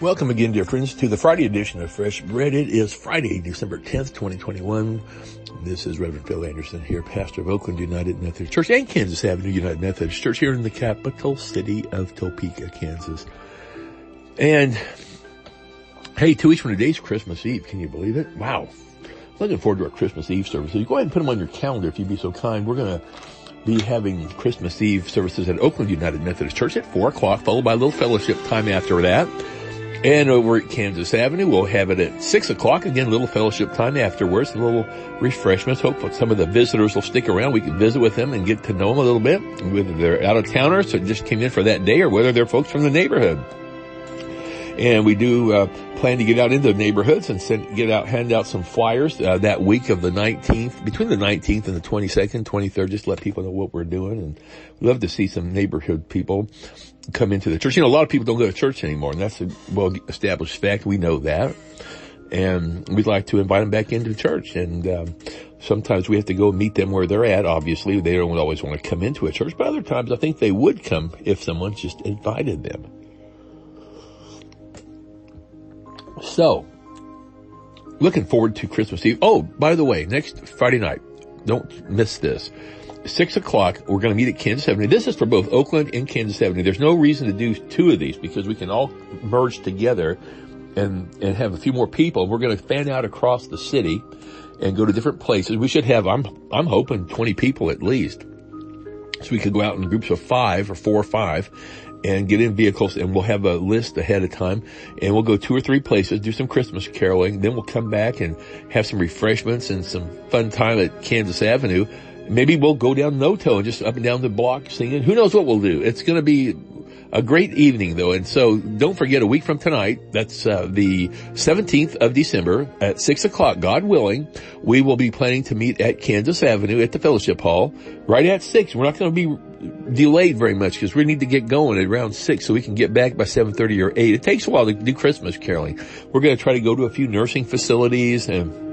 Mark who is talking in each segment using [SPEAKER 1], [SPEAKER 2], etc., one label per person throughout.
[SPEAKER 1] Welcome again, dear friends, to the Friday edition of Fresh Bread. It is Friday, December 10th, 2021. This is Reverend Phil Anderson here, pastor of Oakland United Methodist Church and Kansas Avenue United Methodist Church here in the capital city of Topeka, Kansas. And, hey, 2 weeks from today's Christmas Eve. Can you believe it? Wow. Looking forward to our Christmas Eve services. Go ahead and put them on your calendar if you'd be so kind. We're going to be having Christmas Eve services at Oakland United Methodist Church at 4 o'clock, followed by a little fellowship time after that. And over at Kansas Avenue, we'll have it at 6 o'clock. Again, a little fellowship time afterwards, a little refreshments. Hopefully some of the visitors will stick around. We can visit with them and get to know them a little bit, whether they're out-of-towners or just came in for that day or whether they're folks from the neighborhood. And we do plan to get out into the neighborhoods and hand out some flyers that week of the 19th, between the 19th and the 22nd, 23rd, just let people know what we're doing. And we'd love to see some neighborhood people come into the church. You know, a lot of people don't go to church anymore, and that's a well-established fact. We know that. And we'd like to invite them back into church. And sometimes we have to go meet them where they're at. Obviously, they don't always want to come into a church, but other times I think they would come if someone just invited them. So, looking forward to Christmas Eve. Oh, by the way, next Friday night, don't miss this. 6 o'clock, we're going to meet at Kansas Avenue. This is for both Oakland and Kansas Avenue. There's no reason to do two of these because we can all merge together and have a few more people. We're going to fan out across the city and go to different places. We should have, I'm hoping 20 people at least. So we could go out in groups of 5 or 4 or 5 and get in vehicles, and we'll have a list ahead of time, and we'll go 2 or 3 places, do some Christmas caroling, then we'll come back and have some refreshments and some fun time at Kansas Avenue. Maybe we'll go down Noto and just up and down the block singing. Who knows what we'll do? It's going to be a great evening, though. And so don't forget, a week from tonight, that's the 17th of December at 6 o'clock, God willing, we will be planning to meet at Kansas Avenue at the Fellowship Hall right at 6. We're not going to be delayed very much because we need to get going at around 6 so we can get back by 7:30 or 8. It takes a while to do Christmas caroling. We're going to try to go to a few nursing facilities and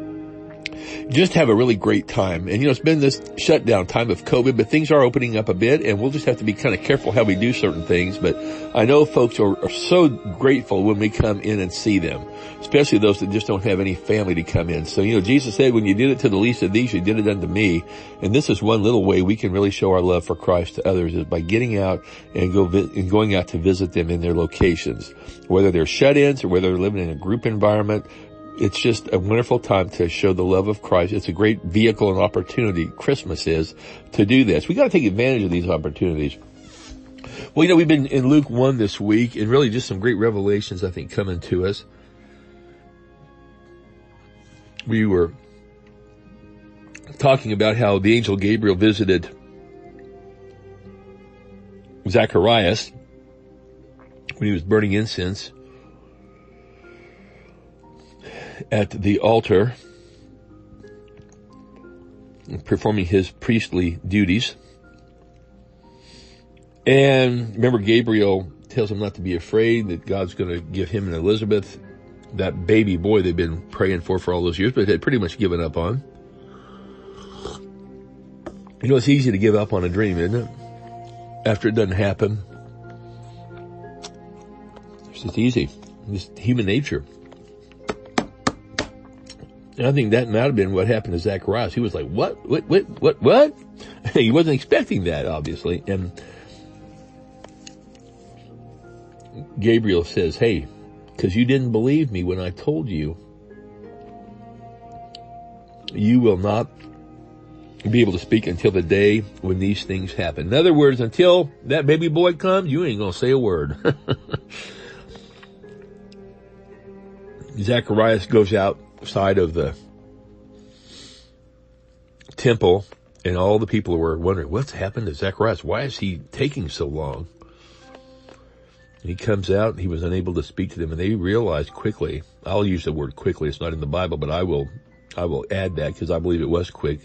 [SPEAKER 1] just have a really great time. And, you know, it's been this shutdown time of COVID, but things are opening up a bit, and we'll just have to be kind of careful how we do certain things. But I know folks are so grateful when we come in and see them, especially those that just don't have any family to come in. So, you know, Jesus said, when you did it to the least of these, you did it unto me. And this is one little way we can really show our love for Christ to others, is by getting out and going out to visit them in their locations, whether they're shut-ins or whether they're living in a group environment. It's just a wonderful time to show the love of Christ. It's a great vehicle and opportunity, Christmas is, to do this. We got to take advantage of these opportunities. Well, you know, we've been in Luke 1 this week, and really just some great revelations, I think, coming to us. We were talking about how the angel Gabriel visited Zacharias when he was burning incense at the altar, performing his priestly duties. And remember, Gabriel tells him not to be afraid, that God's going to give him and Elizabeth that baby boy they've been praying for all those years, but had pretty much given up on. You know, it's easy to give up on a dream, isn't it? After it doesn't happen. It's just easy. It's human nature. And I think that might have been what happened to Zacharias. He was like, what? He wasn't expecting that, obviously. And Gabriel says, hey, because you didn't believe me when I told you, you will not be able to speak until the day when these things happen. In other words, until that baby boy comes, you ain't going to say a word. Zacharias goes outside of the temple, and all the people were wondering, what's happened to Zacharias? Why is he taking so long? And he comes out, and he was unable to speak to them, and they realized quickly, I'll use the word quickly, it's not in the Bible, but I will add that because I believe it was quick,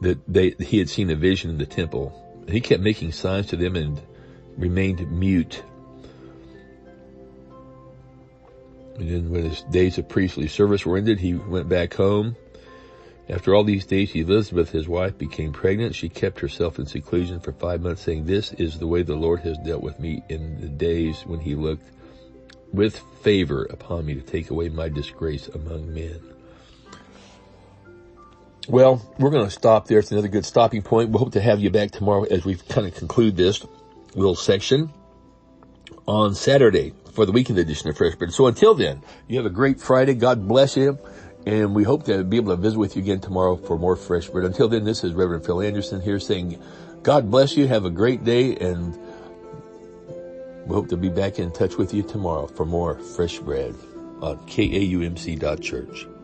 [SPEAKER 1] that he had seen a vision in the temple. And he kept making signs to them and remained mute. And then when his days of priestly service were ended, he went back home. After all these days, Elizabeth, his wife, became pregnant. She kept herself in seclusion for 5 months, saying, this is the way the Lord has dealt with me in the days when he looked with favor upon me to take away my disgrace among men. Well, we're going to stop there. It's another good stopping point. We hope to have you back tomorrow as we kind of conclude this little section on Saturday for the weekend edition of Fresh Bread. So until then, you have a great Friday. God bless you. And we hope to be able to visit with you again tomorrow for more Fresh Bread. Until then, this is Reverend Phil Anderson here saying, God bless you. Have a great day. And we hope to be back in touch with you tomorrow for more Fresh Bread on KAUMC.Church.